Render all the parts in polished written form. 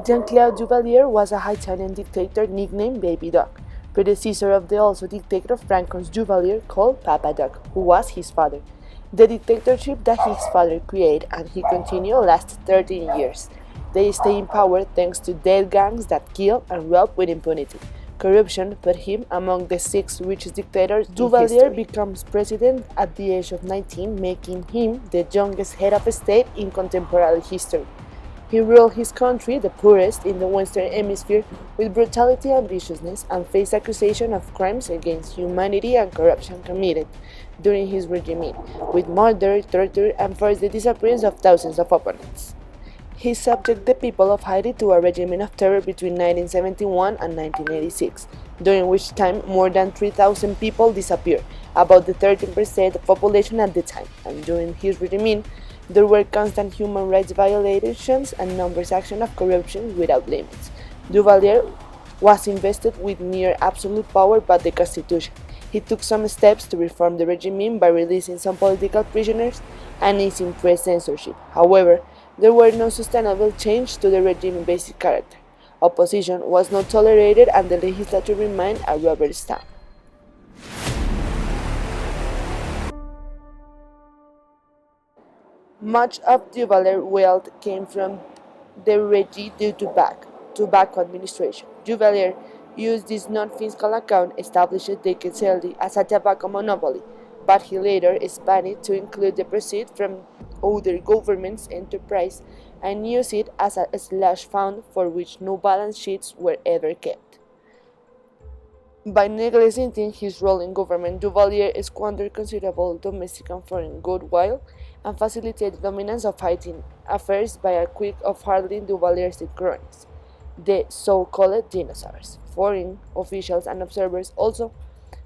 Jean-Claude Duvalier was a Haitian dictator nicknamed Baby Duck, predecessor of the also dictator Francois Duvalier called Papa Duck, who was his father. The dictatorship that his father created and he continued lasted 13 years. They stay in power thanks to dead gangs that kill and rob with impunity. Corruption put him among the 6 richest dictators. Duvalier becomes president at the age of 19, making him the youngest head of state in contemporary history. He ruled his country, the poorest in the Western Hemisphere, with brutality and viciousness, and faced accusation of crimes against humanity and corruption committed during his regime, with murder, torture, and forced the disappearance of thousands of opponents. He subjected the people of Haiti to a regime of terror between 1971 and 1986, during which time more than 3,000 people disappeared, about the 13% of the population at the time, and during his regime, there were constant human rights violations and numerous actions of corruption without limits. Duvalier was invested with near absolute power by the Constitution. He took some steps to reform the regime by releasing some political prisoners and easing press censorship. However, there were no sustainable change to the regime's basic character. Opposition was not tolerated and the legislature remained a rubber stamp. Much of Duvalier's wealth came from the regime due to tobacco administration. Duvalier used this non-fiscal account established decades as a tobacco monopoly, but he later expanded it to include the proceeds from other governments' enterprise and used it as a slush fund for which no balance sheets were ever kept. By neglecting his role in government, Duvalier squandered considerable domestic and foreign goodwill and facilitated the dominance of Haitian affairs by a quick of handling Duvalier's cronies, the so-called dinosaurs. Foreign officials and observers also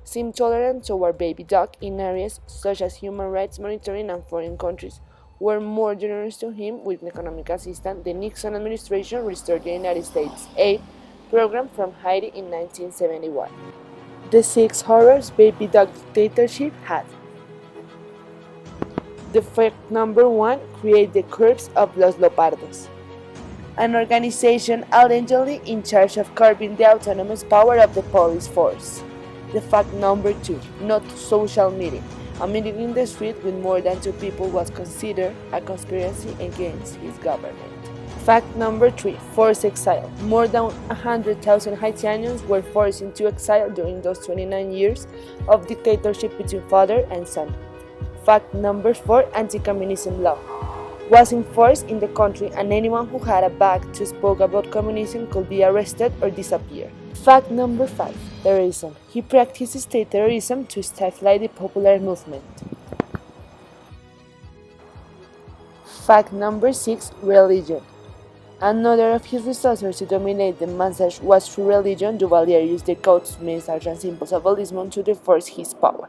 seemed tolerant toward Baby Duck in areas such as human rights monitoring, and foreign countries were more generous to him with economic assistance. The Nixon administration restored the United States aid program from Haiti in 1971. The 6 horrors Baby Duck dictatorship had. The fact number 1: create the Corps of los Leopardos, an organization allegedly in charge of curbing the autonomous power of the police force. The fact number 2: not social meeting. A meeting in the street with more than 2 people was considered a conspiracy against his government. Fact number 3: forced exile. More than 100,000 Haitians were forced into exile during those 29 years of dictatorship between father and son. Fact number 4: anti-communism law was enforced in the country, and anyone who had a back to spoke about communism could be arrested or disappear. Fact number 5: terrorism. He practiced state terrorism to stifle the popular movement. Fact number 6: religion. Another of his resources to dominate the masses was through religion. Duvalier used the codes, messages, and symbols of Islam to enforce his power.